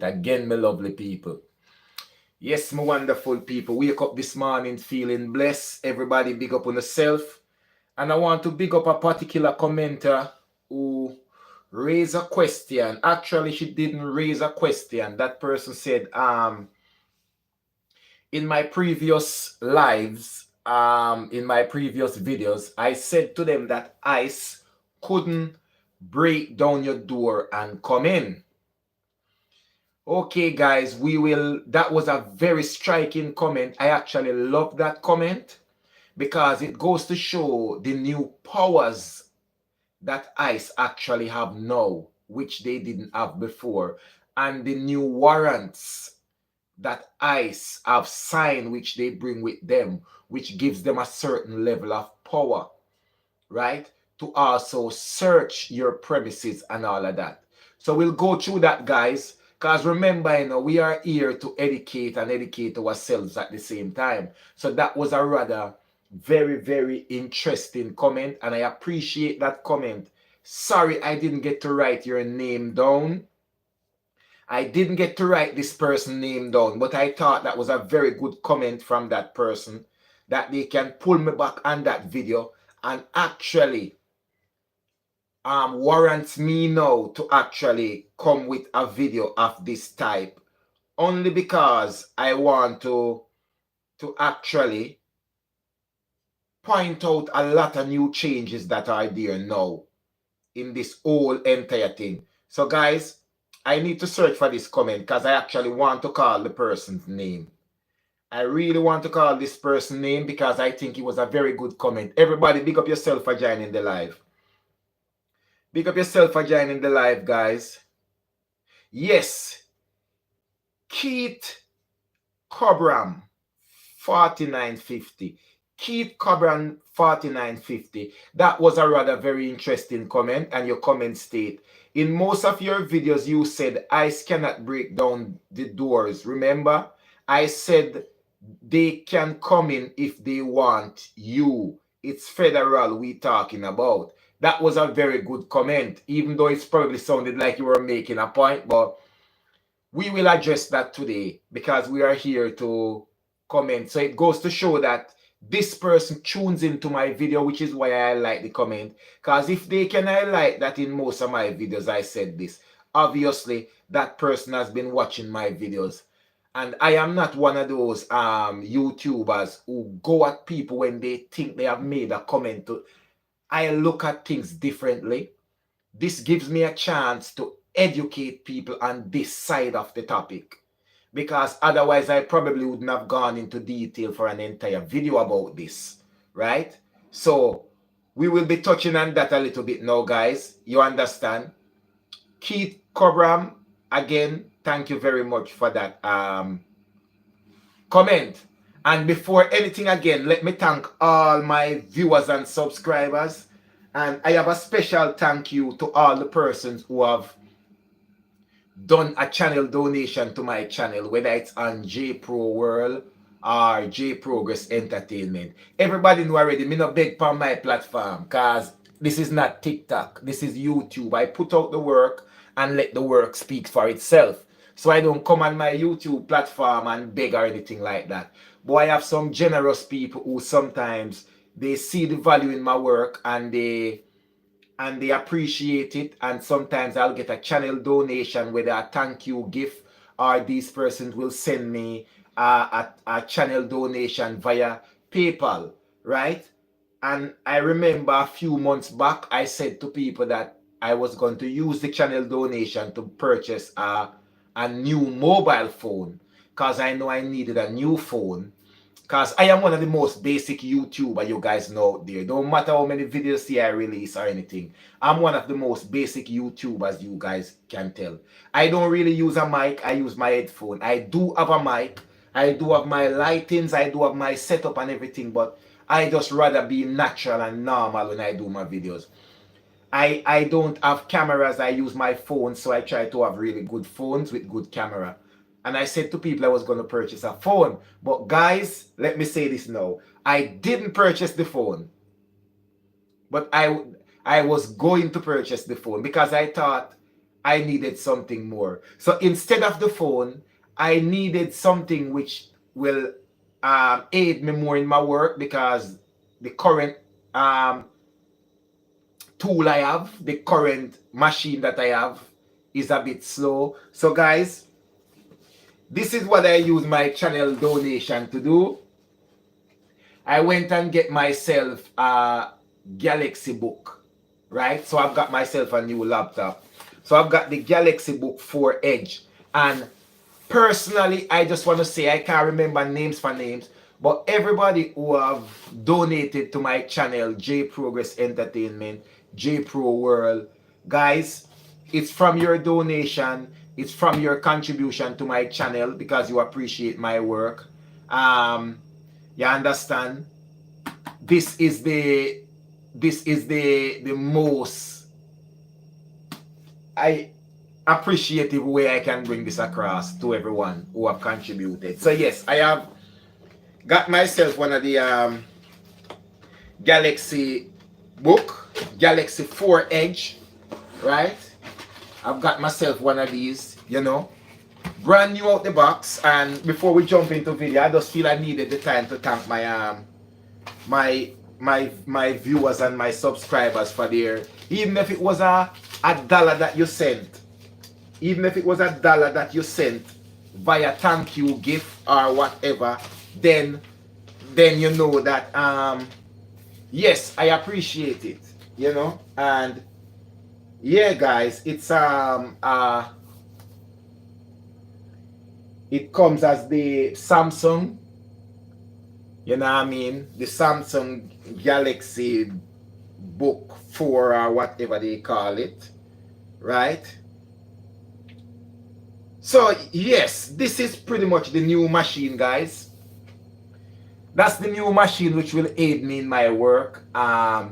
again, my lovely people. Yes, my wonderful people. Wake up this morning feeling blessed. Everybody big up on yourself. And I want to big up a particular commenter who raised a question. Actually, she didn't raise a question. That person said, in my previous lives, in my previous videos, I said to them that ICE couldn't break down your door and come in. Okay, guys, that was a very striking comment. I actually love that comment because it goes to show the new powers that ICE actually have now, which they didn't have before, and the new warrants that ICE have signed, which they bring with them, which gives them a certain level of power, right? To also search your premises and all of that. So we'll go through that, guys. Because remember, we are here to educate and educate ourselves at the same time. So that was a rather very, very interesting comment. And I appreciate that comment. Sorry, I didn't get to write your name down. I didn't get to write this person's name down. But I thought that was a very good comment from that person. That they can pull me back on that video and actually warrants me now to actually come with a video of this type, only because I want to actually point out a lot of new changes that are there now in this whole entire thing. So guys, I need to search for this comment because I actually want to call the person's name. I really want to call this person's name because I think it was a very good comment. Everybody, big up yourself for joining the live. Big up yourself for joining the live, guys. Yes. Keith Cobram, 4950. Keith Cobram, 4950. That was a rather very interesting comment, and your comment state, in most of your videos, you said ICE cannot break down the doors. Remember? I said they can come in if they want you. It's federal we talking about. That was a very good comment, even though it's probably sounded like you were making a point, but we will address that today because we are here to comment. So it goes to show that this person tunes into my video, which is why I like the comment. Because if they can highlight that in most of my videos, I said this, obviously that person has been watching my videos. And I am not one of those YouTubers who go at people when they think they have made a comment. I look at things differently. This gives me a chance to educate people on this side of the topic, because otherwise I probably wouldn't have gone into detail for an entire video about this, right? So we will be touching on that a little bit now, guys. You understand? Keith Cobram, again, thank you very much for that comment. And before anything, again, let me thank all my viewers and subscribers. And I have a special thank you to all the persons who have done a channel donation to my channel, whether it's on J Pro World or J Progress Entertainment. Everybody know already, me not beg for my platform, because this is not TikTok. This is YouTube. I put out the work and let the work speak for itself. So I don't come on my YouTube platform and beg or anything like that. But I have some generous people who sometimes they see the value in my work and they appreciate it, and sometimes I'll get a channel donation, whether a thank you gift or these persons will send me a channel donation via PayPal, right? And I remember a few months back I said to people that I was going to use the channel donation to purchase a new mobile phone, because I know I needed a new phone. Because I am one of the most basic YouTuber you guys know out there. Don't matter how many videos see I release or anything. I'm one of the most basic YouTubers you guys can tell. I don't really use a mic. I use my headphone. I do have a mic. I do have my lightings. I do have my setup and everything. But I just rather be natural and normal when I do my videos. I don't have cameras. I use my phone. So I try to have really good phones with good camera. And I said to people I was going to purchase a phone. But guys, let me say this now. I didn't purchase the phone. But I was going to purchase the phone because I thought I needed something more. So instead of the phone, I needed something which will aid me more in my work, because the current tool I have, the current machine that I have, is a bit slow. So guys, this is what I use my channel donation to do. I went and get myself a Galaxy book, right? So I've got myself a new laptop. So I've got the Galaxy Book 4 Edge. And personally, I just want to say, I can't remember names for names, but everybody who have donated to my channel, J Progress Entertainment, J Pro World, guys, it's from your donation, it's from your contribution to my channel, because you appreciate my work. You understand? This is the most appreciative way I can bring this across to everyone who have contributed. So yes, I have got myself one of the Galaxy book, Galaxy 4 Edge, right? I've got myself one of these, you know, brand new out the box. And before we jump into video, I just feel I needed the time to thank my my viewers and my subscribers for their, even if it was a dollar that you sent, even if it was a dollar that you sent via thank you gift or whatever, then you know that yes, I appreciate it, you know. And yeah guys, it's it comes as the Samsung, you know what I mean, the Samsung Galaxy Book 4 or whatever they call it, right? So yes, this is pretty much the new machine, guys. That's the new machine which will aid me in my work. I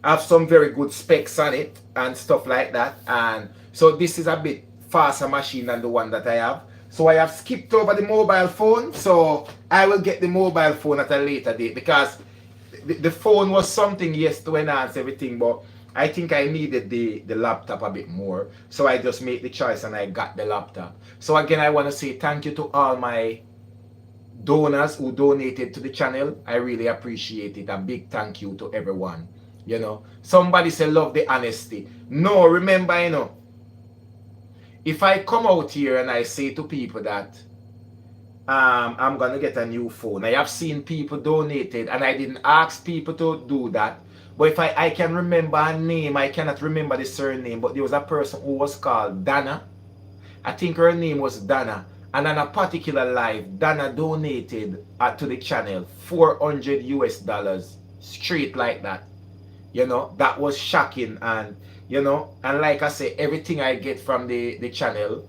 have some very good specs on it and stuff like that. And so this is a bit faster machine than the one that I have. So I have skipped over the mobile phone. So I will get the mobile phone at a later date, because the phone was something, yes, to enhance everything, but I think I needed the laptop a bit more. So I just made the choice and I got the laptop. So again, I want to say thank you to all my donors who donated to the channel. I really appreciate it. A big thank you to everyone. You know, somebody said love the honesty. No, remember, you know, if I come out here and I say to people that I'm gonna get a new phone, I have seen people donated and I didn't ask people to do that. But if I can remember a name, I cannot remember the surname, but there was a person who was called Dana. I think her name was Dana. And on a particular live, Dana donated to the channel $400 US, straight like that. You know, that was shocking. And you know, and like I say, everything I get from the channel,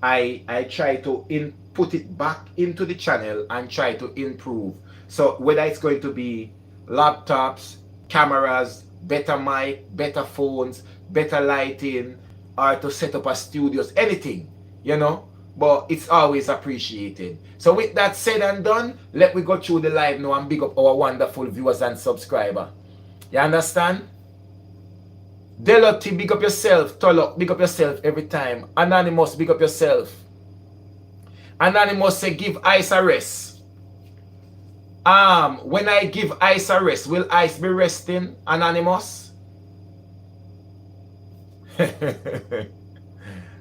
I try to put it back into the channel and try to improve. So whether it's going to be laptops, cameras, better mic, better phones, better lighting, or to set up a studios, anything, you know, but it's always appreciated. So with that said and done, let me go through the live now and big up our wonderful viewers and subscribers. You understand? Deloti, big up yourself. Tolok, big up yourself every time. Anonymous, big up yourself. Anonymous say give ice a rest. When I give ice a rest, will ice be resting? Anonymous?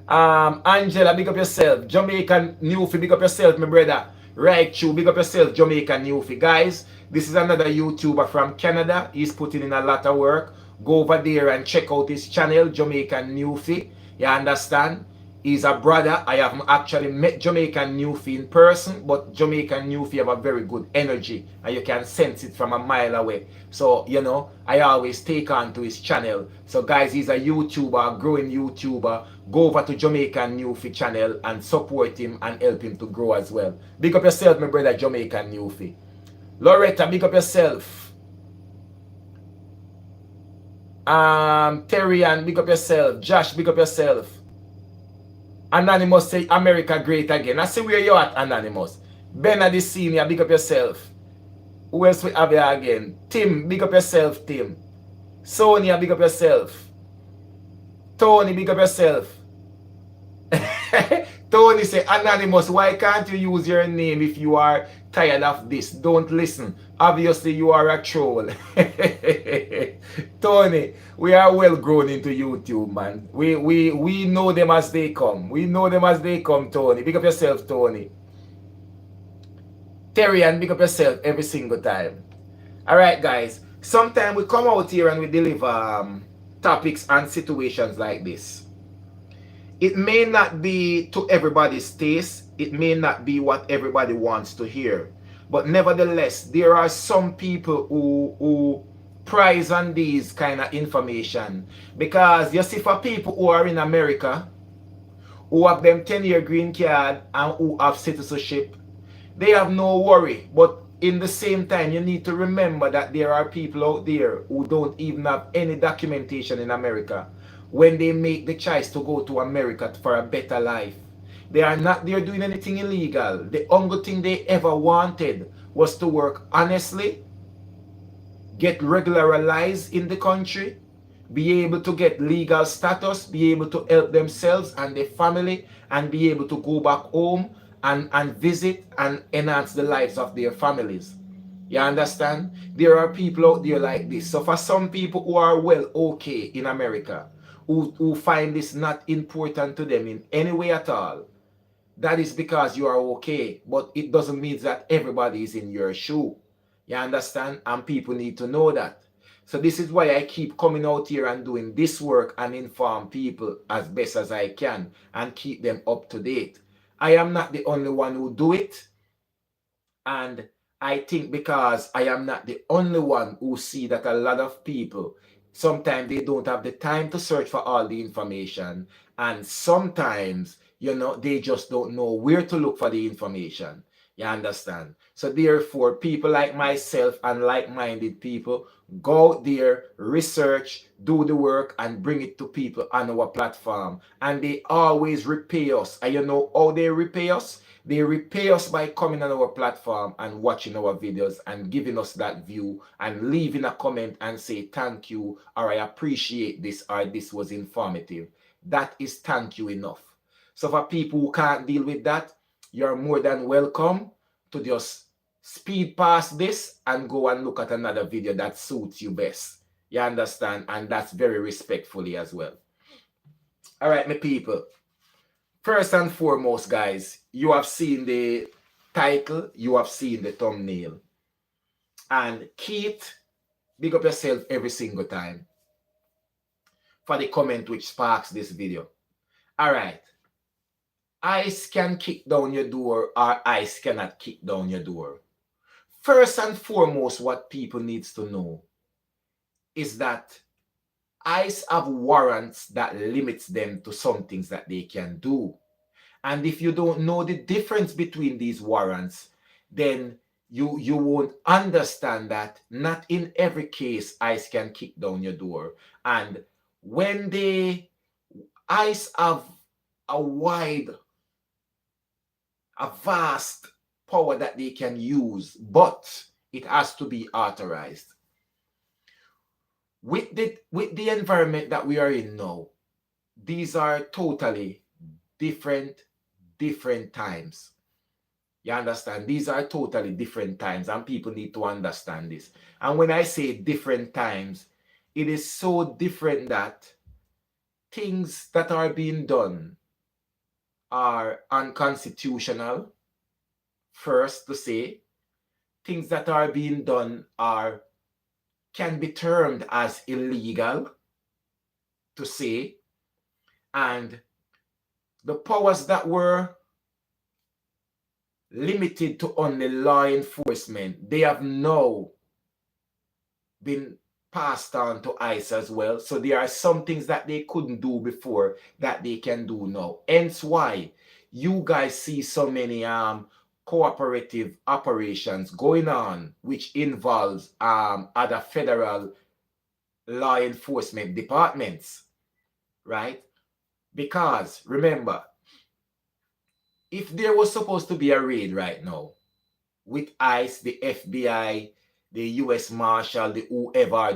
Angela, big up yourself. Jamaican Newfie, big up yourself, my brother. Raichu, big up yourself, Jamaican Newfie. Guys, this is another YouTuber from Canada. He's putting in a lot of work. Go over there and check out his channel, Jamaican Newfie. You understand? He's a brother. I haven't actually met Jamaican Newfie in person, but Jamaican Newfie have a very good energy and you can sense it from a mile away. So, you know, I always take on to his channel. So guys, he's a YouTuber, a growing YouTuber. Go over to Jamaican Newfie channel and support him and help him to grow as well. Big up yourself, my brother, Jamaican Newfie. Loretta, big up yourself. Terrian, big up yourself. Josh, big up yourself. Anonymous say America great again. I see where you at, Anonymous. Benadi Senior, big up yourself. Who else we have here again? Tim, big up yourself, Tim. Sonia, big up yourself. Tony, big up yourself. Tony say, Anonymous, why can't you use your name if you are tired of this? Don't listen. Obviously, you are a troll. Tony, we are well grown into YouTube, man. We know them as they come. We know them as they come, Tony. Pick up yourself, Tony. Terry, and pick up yourself every single time. All right, guys. Sometimes we come out here and we deliver topics and situations like this. It may not be to everybody's taste. It may not be what everybody wants to hear. But nevertheless, there are some people who prize on these kind of information. Because you see, for people who are in America, who have them 10-year green card and who have citizenship, they have no worry. But in the same time, you need to remember that there are people out there who don't even have any documentation in America when they make the choice to go to America for a better life. They are not there doing anything illegal. The only thing they ever wanted was to work honestly, get regularized in the country, be able to get legal status, be able to help themselves and their family, and be able to go back home and visit and enhance the lives of their families. You understand? There are people out there like this. So for some people who are well okay in America, who find this not important to them in any way at all, that is because you are okay. But it doesn't mean that everybody is in your shoe. You understand? And people need to know that. So this is why I keep coming out here and doing this work and inform people as best as I can and keep them up to date. I am not the only one who do it. And I think because I am not the only one who see that a lot of people, sometimes they don't have the time to search for all the information. And sometimes, they just don't know where to look for the information. You understand? So therefore, people like myself and like-minded people go out there, research, do the work, and bring it to people on our platform. And they always repay us. And you know how they repay us? They repay us by coming on our platform and watching our videos and giving us that view and leaving a comment and say thank you, or I appreciate this, or this was informative. That is thank you enough. So for people who can't deal with that, you're more than welcome to just speed past this and go and look at another video that suits you best. You understand? And that's very respectfully as well. All right, my people. First and foremost, guys, you have seen the title, you have seen the thumbnail. And Keith, big up yourself every single time for the comment which sparks this video. All right. ICE can kick down your door or ICE cannot kick down your door. First and foremost, what people needs to know is that ICE have warrants that limits them to some things that they can do. And if you don't know the difference between these warrants, then you won't understand that not in every case ICE can kick down your door. And when ICE have a vast power that they can use, but it has to be authorized. With the environment that we are in now, these are totally different times. You understand? These are totally different times, and people need to understand this. And when I say different times, it is so different that things that are being done are unconstitutional. First to say, things that are being done can be termed as illegal to say, and the powers that were limited to only law enforcement, they have now been passed on to ICE as well. So there are some things that they couldn't do before that they can do now. Hence why you guys see so many cooperative operations going on, which involves other federal law enforcement departments, right? Because remember, if there was supposed to be a raid right now with ICE, the FBI, the US Marshal, the whoever,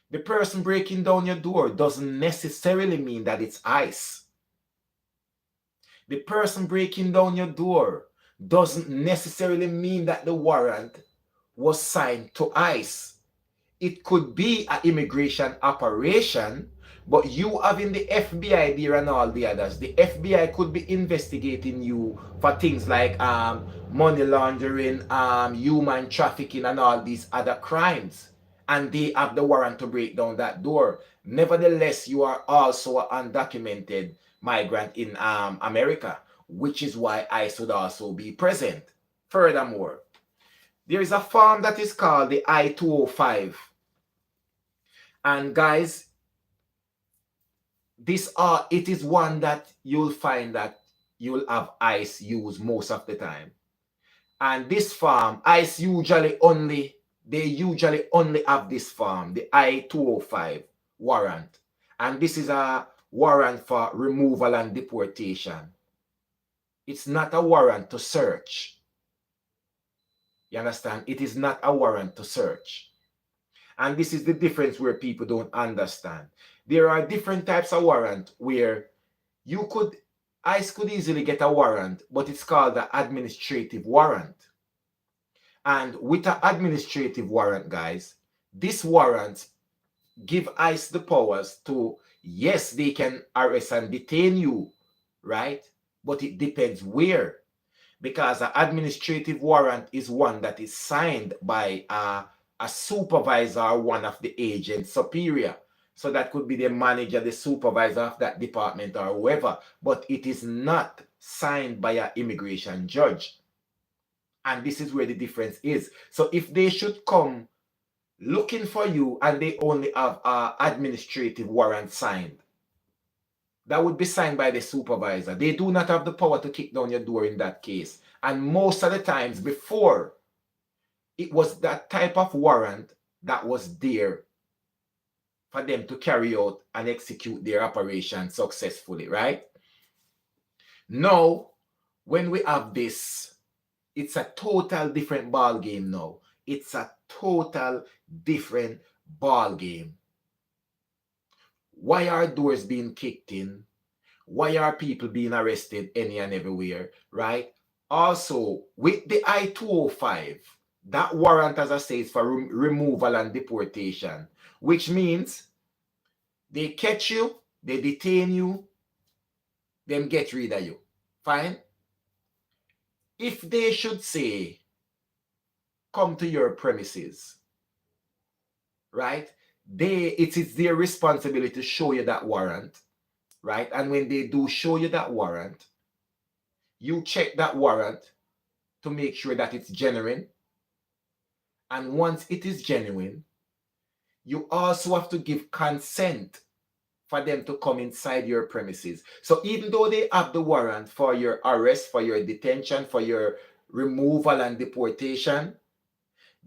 the person breaking down your door doesn't necessarily mean that it's ICE. The person breaking down your door doesn't necessarily mean that the warrant was signed to ICE. It could be an immigration operation, but you having the FBI there and all the others, the FBI could be investigating you for things like money laundering, human trafficking, and all these other crimes. And they have the warrant to break down that door. Nevertheless, you are also an undocumented migrant in America, which is why ICE would also be present. Furthermore, there is a form that is called the I-205. And guys, it is one that you'll find that you'll have ICE use most of the time. And this form, ICE they usually only have this form, the I-205 warrant. And this is a warrant for removal and deportation. It's not a warrant to search. You understand? It is not a warrant to search. And this is the difference where people don't understand. There are different types of warrant where ICE could easily get a warrant, but it's called the administrative warrant. And with an administrative warrant, guys, this warrant give ICE the powers to, yes, they can arrest and detain you, right? But it depends where. Because an administrative warrant is one that is signed by a supervisor or one of the agents superior. So that could be the manager, the supervisor of that department or whoever. But it is not signed by an immigration judge. And this is where the difference is. So if they should come looking for you and they only have an administrative warrant signed, that would be signed by the supervisor. They do not have the power to kick down your door in that case. And most of the times before, it was that type of warrant that was there for them to carry out and execute their operation successfully, right? Now, when we have this, it's a total different ball game now. It's a total different ball game. Why are doors being kicked in? Why are people being arrested any and everywhere, right? Also, with the I-205, that warrant, as I say, is for removal and deportation, which means they catch you, they detain you, then get rid of you. Fine? If they should say, come to your premises, right? It is their responsibility to show you that warrant, right? And when they do show you that warrant, you check that warrant to make sure that it's genuine. And once it is genuine, you also have to give consent for them to come inside your premises. So even though they have the warrant for your arrest, for your detention, for your removal and deportation,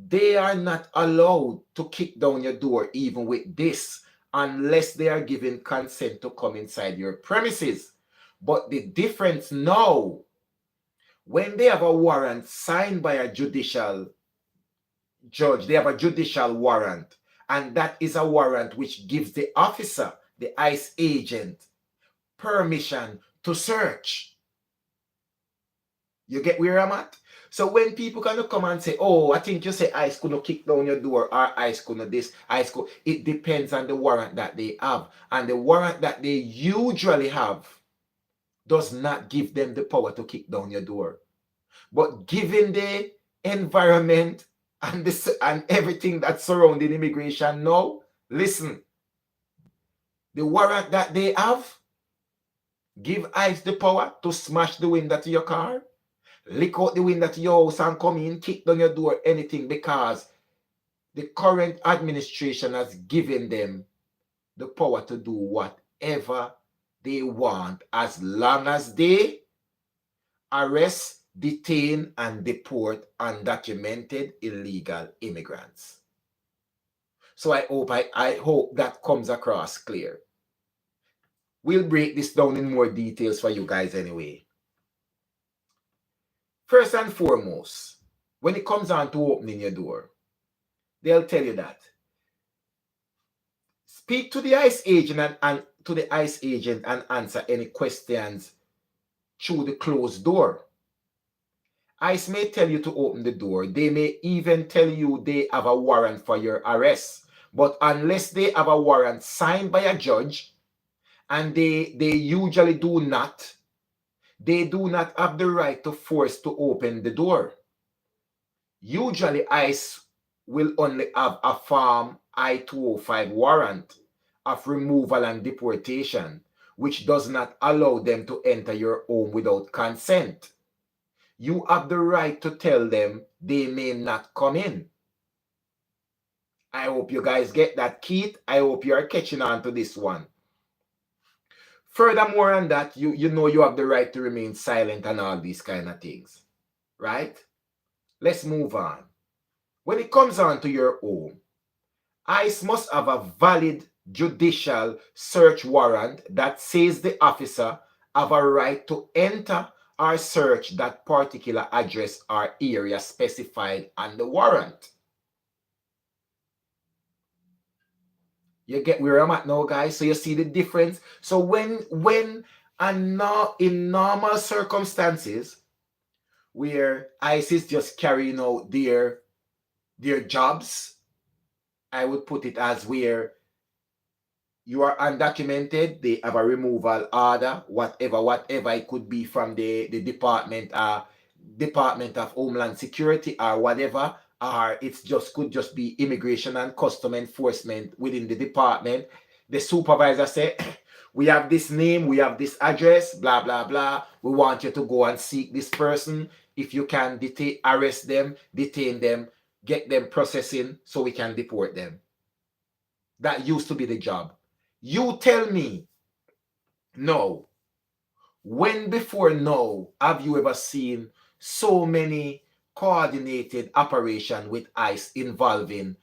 they are not allowed to kick down your door even with this unless they are given consent to come inside your premises. But the difference now, when they have a warrant signed by a judicial judge, they have a judicial warrant, and that is a warrant which gives the officer, the ICE agent, permission to search. You get where I'm at? So when people kind of come and say, oh, I think you say ICE couldn't kick down your door or ICE couldn't this, ICE could, it depends on the warrant that they have. And the warrant that they usually have does not give them the power to kick down your door. But given the environment and everything that's surrounding immigration now, listen, the warrant that they have give ICE the power to smash the window to your car, lick out the window to your house and come in, kick down your door, anything, because the current administration has given them the power to do whatever they want as long as they arrest, detain, and deport undocumented illegal immigrants. So I hope that comes across clear. We'll break this down in more details for you guys anyway. First and foremost, when it comes on to opening your door, they'll tell you that speak to the ICE agent and to the ICE agent and answer any questions through the closed door. ICE may tell you to open the door. They may even tell you they have a warrant for your arrest. But unless they have a warrant signed by a judge, and they usually do not, they do not have the right to force to open the door. Usually ICE will only have a Form I-205 warrant of removal and deportation, which does not allow them to enter your home without consent. You have the right to tell them they may not come in. I hope you guys get that, Keith. I hope you are catching on to this one. Furthermore on that, you know you have the right to remain silent and all these kind of things, right? Let's move on. When it comes on to your home, ICE must have a valid judicial search warrant that says the officer have a right to enter or search that particular address or area specified on the warrant. You get where I'm at now, guys? So you see the difference? So when in normal circumstances where ICE is just carrying out their jobs, I would put it as where you are undocumented, they have a removal order, whatever it could be from the Department of Homeland Security or whatever, or it's just could just be Immigration and Custom Enforcement within the department. The supervisor say, we have this name, we have this address, blah, blah, blah. We want you to go and seek this person. If you can arrest them, detain them, get them processing so we can deport them. That used to be the job. You tell me, no. When before now have you ever seen so many coordinated operations with ICE involving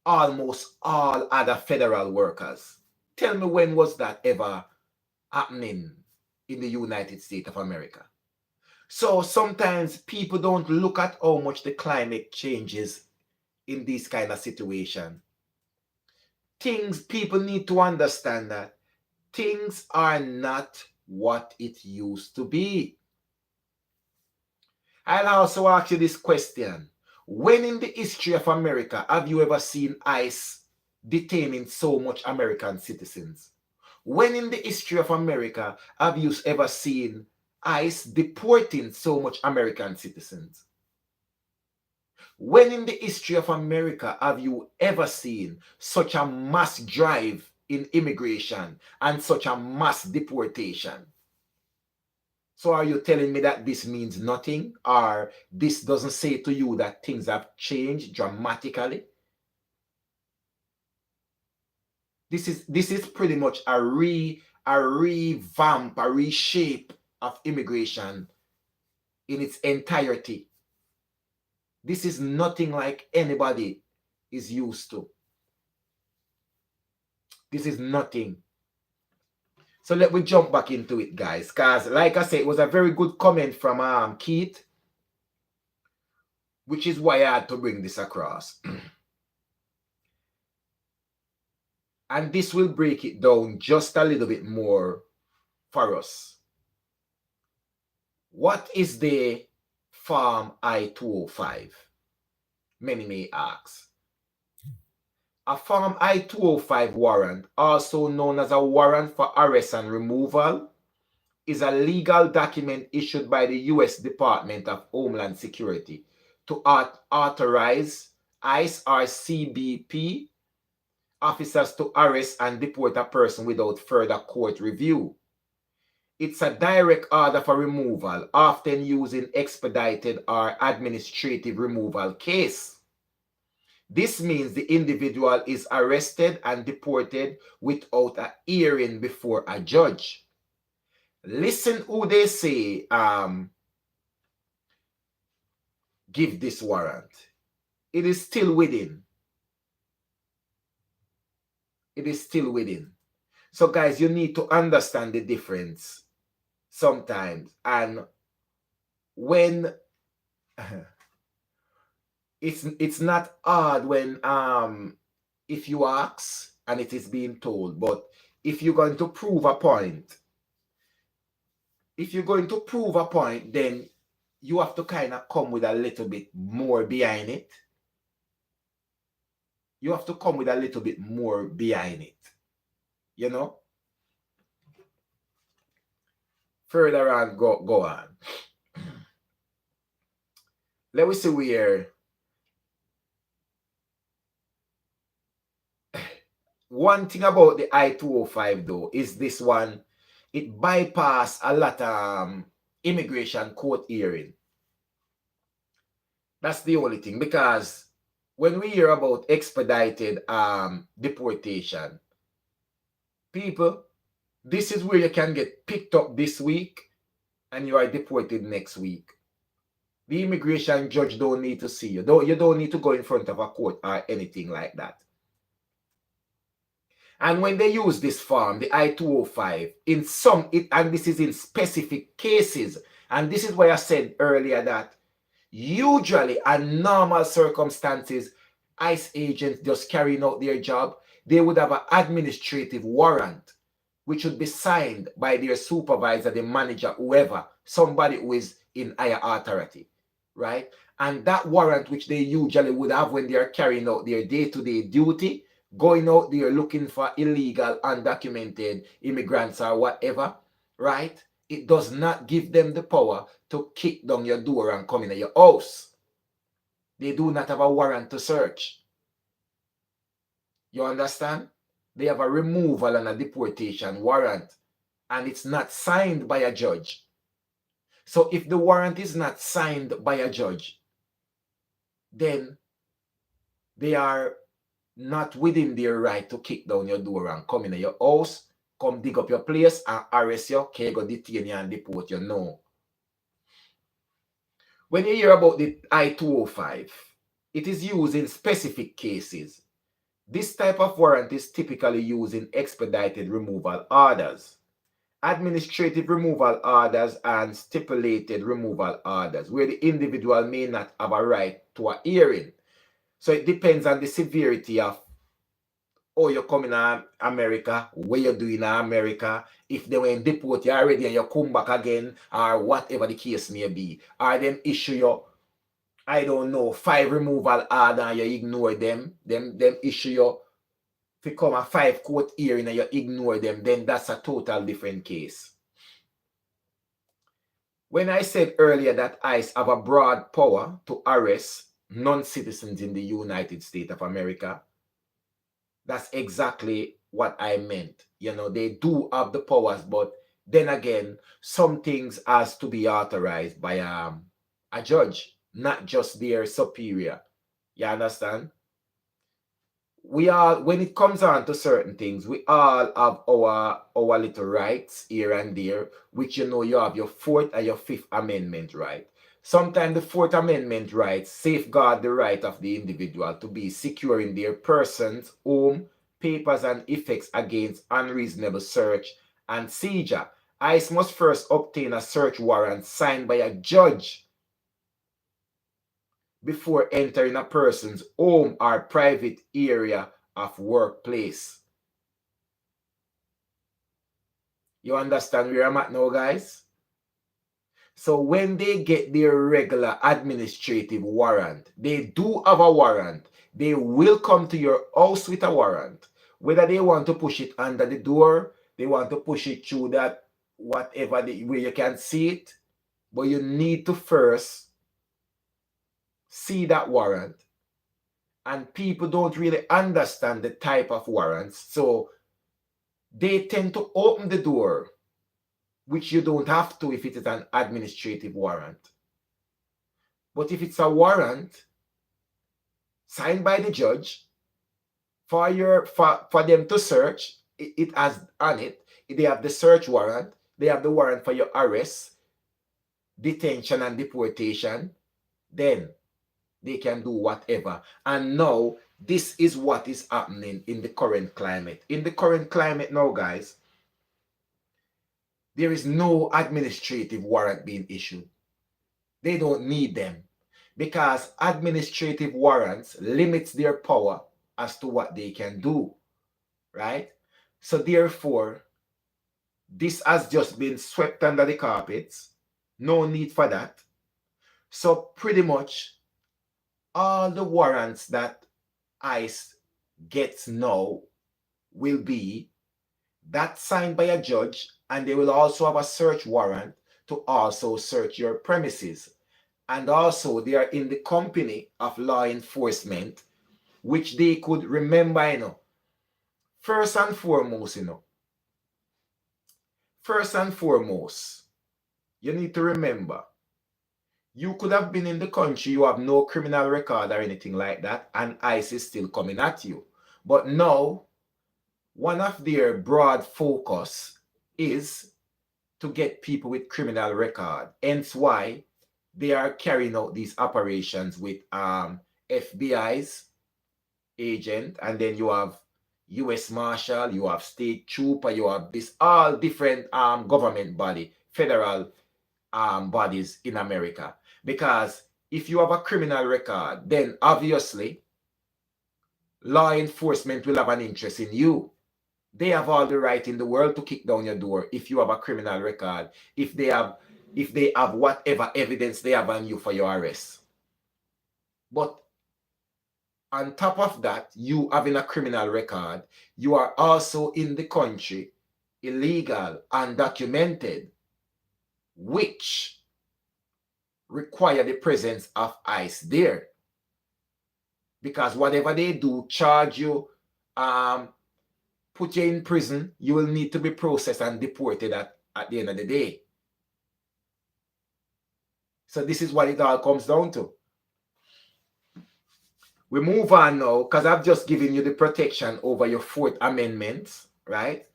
almost all other federal workers? Tell me, when was that ever happening in the United States of America? So sometimes people don't look at how much the climate changes in this kind of situation. People need to understand that things are not what it used to be. I'll also ask you this question. When in the history of America have you ever seen ICE detaining so much American citizens? When in the history of America have you ever seen ICE deporting so much American citizens? When in the history of America have you ever seen such a mass drive in immigration and such a mass deportation? So are you telling me that this means nothing, or this doesn't say to you that things have changed dramatically? This is pretty much a revamp, a reshape of immigration in its entirety. This is nothing like anybody is used to. This is nothing. So let me jump back into it, guys. Because like I said, it was a very good comment from Keith, which is why I had to bring this across. And this will break it down just a little bit more for us. What is the Form I-205? Many may ask. A Form I-205 warrant, also known as a warrant for arrest and removal, is a legal document issued by the U.S. Department of Homeland Security to authorize ICE or CBP officers to arrest and deport a person without further court review. It's a direct order for removal, often used in expedited or administrative removal case. This means the individual is arrested and deported without a hearing before a judge. Listen who they say give this warrant. It is still within. It is still within. So guys, you need to understand the difference sometimes. And when it's not hard when if you ask and it is being told, but if you're going to prove a point, if you're going to prove a point, then you have to kind of come with a little bit more behind it. You have to come with a little bit more behind it. You know? Further on, go on. Let me see where. One thing about the I-205 though is this one, it bypassed a lot of immigration court hearing. That's the only thing, because when we hear about expedited deportation, people, this is where you can get picked up this week and you are deported next week. The immigration judge don't need to see you. You don't need to go in front of a court or anything like that. And when they use this form, the I-205, and this is in specific cases, and this is why I said earlier that usually in normal circumstances, ICE agents just carrying out their job, they would have an administrative warrant, which would be signed by their supervisor, the manager, whoever, somebody who is in higher authority, right? And that warrant, which they usually would have when they are carrying out their day-to-day duty, going out there looking for illegal, undocumented immigrants or whatever, right? It does not give them the power to kick down your door and come in your house. They do not have a warrant to search. You understand? They have a removal and a deportation warrant, and it's not signed by a judge. So if the warrant is not signed by a judge, then they are not within their right to kick down your door and come in your house, come dig up your place and arrest you, okay, go detain you and deport you. No. When you hear about the I-205, it is used in specific cases. This type of warrant is typically used in expedited removal orders, administrative removal orders, and stipulated removal orders, where the individual may not have a right to a hearing. So it depends on the severity of, oh, you're coming to America, what you're doing in America, if they were deport you already and you come back again, or whatever the case may be, or them issue you, I don't know, 5 removal order and you ignore them issue you to come a 5 court hearing and you ignore them, then that's a total different case. When I said earlier that ICE have a broad power to arrest non-citizens in the United States of America, that's exactly what I meant. You know, they do have the powers, but then again, some things has to be authorized by a judge, not just their superior. You understand? We all, when it comes on to certain things, we all have our little rights here and there, which, you know, you have your 4th and your 5th Amendment right. Sometimes the 4th Amendment rights safeguard the right of the individual to be secure in their persons, home, papers, and effects against unreasonable search and seizure. ICE must first obtain a search warrant signed by a judge before entering a person's home or private area of workplace. You understand where I'm at now, guys? So when they get their regular administrative warrant, they do have a warrant. They will come to your house with a warrant. Whether they want to push it under the door, they want to push it through that, whatever, where you can see it. But you need to first see that warrant. And people don't really understand the type of warrants. So they tend to open the door, which you don't have to if it is an administrative warrant. But if it's a warrant signed by the judge for them to search, it has on it, they have the search warrant, they have the warrant for your arrest, detention, and deportation, then they can do whatever. And now, this is what is happening in the current climate. In the current climate now, guys, there is no administrative warrant being issued. They don't need them, because administrative warrants limits their power as to what they can do, right? So therefore, This has just been swept under the carpets. No need for that. So pretty much all the warrants that ICE gets now will be that signed by a judge, and they will also have a search warrant to also search your premises. And also they are in the company of law enforcement, which they could remember, first and foremost, you need to remember, you could have been in the country, you have no criminal record or anything like that, and ICE is still coming at you. But now, one of their broad focus is to get people with criminal record. Hence why they are carrying out these operations with FBI's agent, and then you have U.S. Marshal, you have State Trooper, you have this all different government body, federal bodies in America. Because if you have a criminal record, then obviously law enforcement will have an interest in you. They have all the right in the world to kick down your door if you have a criminal record, if they have whatever evidence they have on you for your arrest. But on top of that, you having a criminal record, you are also in the country illegal, undocumented, which require the presence of ICE there. Because whatever they do, charge you, put you in prison, you will need to be processed and deported at the end of the day. So this is what it all comes down to. We move on now, because I've just given you the protection over your Fourth Amendment, right?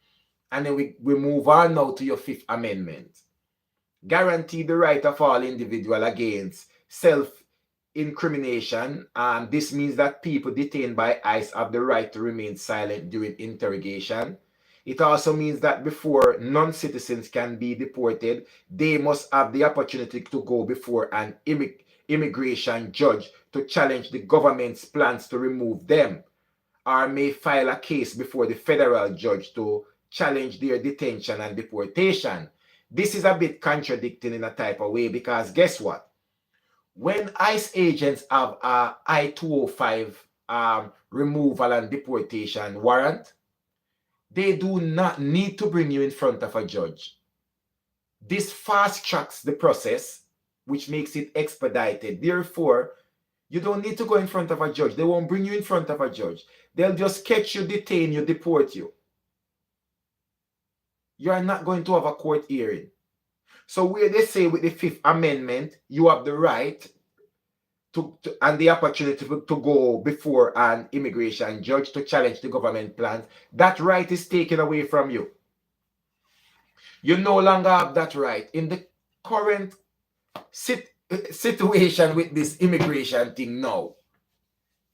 And then we move on now to your Fifth Amendment. Guarantee the right of all individuals against self-incrimination. This means that people detained by ICE have the right to remain silent during interrogation. It also means that before non-citizens can be deported, they must have the opportunity to go before an immigration judge to challenge the government's plans to remove them, or may file a case before the federal judge to challenge their detention and deportation. This is a bit contradicting in a type of way, because guess what? When ICE agents have a I-205 removal and deportation warrant, they do not need to bring you in front of a judge. This fast tracks the process, which makes it expedited. Therefore, you don't need to go in front of a judge. They won't bring you in front of a judge. They'll just catch you, detain you, deport you. You are not going to have a court hearing. So where they say with the Fifth Amendment, you have the right to and the opportunity to go before an immigration judge to challenge the government plans, that right is taken away from you. You no longer have that right. In the current situation with this immigration thing now,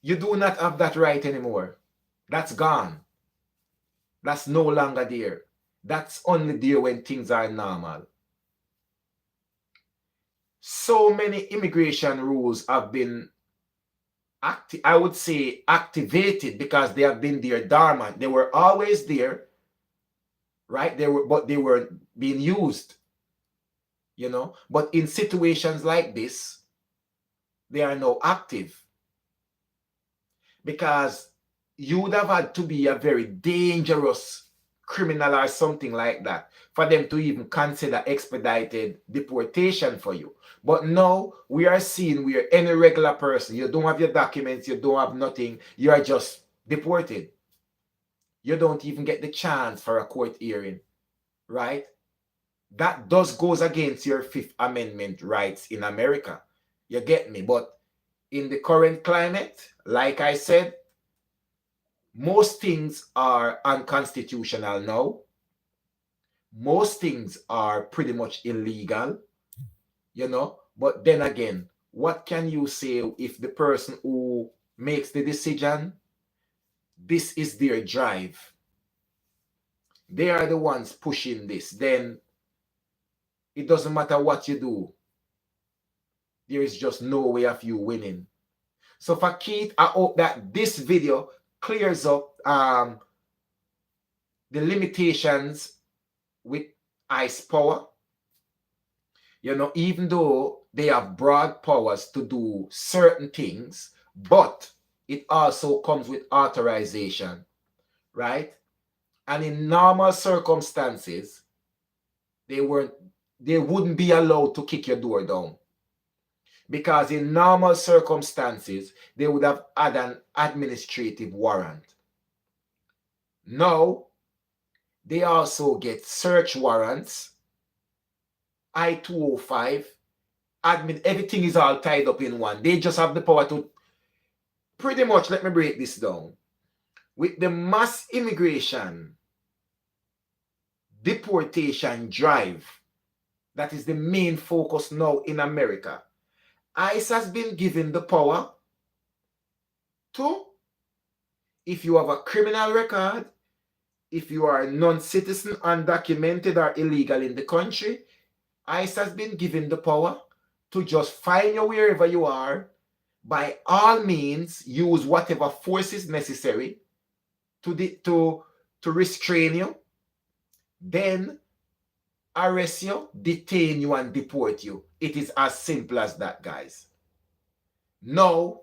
you do not have that right anymore. That's gone. That's no longer there. That's only there when things are normal. So many immigration rules have been, I would say, activated because they have been there dormant. They were always there, right? But they were being used, But in situations like this, they are now active. Because you would have had to be a very dangerous criminal or something like that for them to even consider expedited deportation for you. But now we are seeing where any regular person, you don't have your documents, you don't have nothing, you are just deported. You don't even get the chance for a court hearing, right? That goes against your Fifth Amendment rights in America. You get me? But in the current climate, like I said, most things are unconstitutional now. Most things are pretty much illegal, But then again, what can you say if the person who makes the decision, this is their drive? They are the ones pushing this. Then it doesn't matter what you do. There is just no way of you winning. So for Keith, I hope that this video clears up the limitations with ICE power. You know, even though they have broad powers to do certain things, but it also comes with authorization, right? And in normal circumstances, they wouldn't be allowed to kick your door down. Because in normal circumstances, they would have had an administrative warrant. Now, they also get search warrants, I-205, everything is all tied up in one. They just have the power to, pretty much, let me break this down. With the mass immigration, deportation drive, that is the main focus now in America, ICE has been given the power to, if you have a criminal record, if you are a non-citizen, undocumented, or illegal in the country, ICE has been given the power to just find you wherever you are, by all means, use whatever force is necessary to restrain you, then arrest you, detain you, and deport you. It is as simple as that, guys. Now,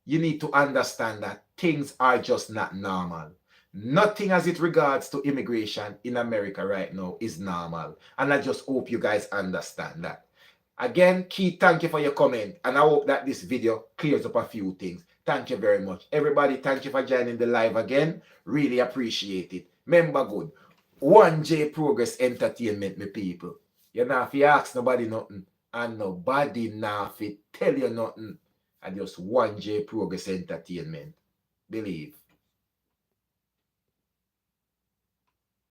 you need to understand that things are just not normal. Nothing as it regards to immigration in America right now is normal. And I just hope you guys understand that. Again, Keith, thank you for your comment. And I hope that this video clears up a few things. Thank you very much. Everybody, thank you for joining the live again. Really appreciate it. Remember good. 1J Progress Entertainment, me people. You know, if you ask nobody nothing, and nobody now if tell you nothing, and just 1J Progress Entertainment. Believe.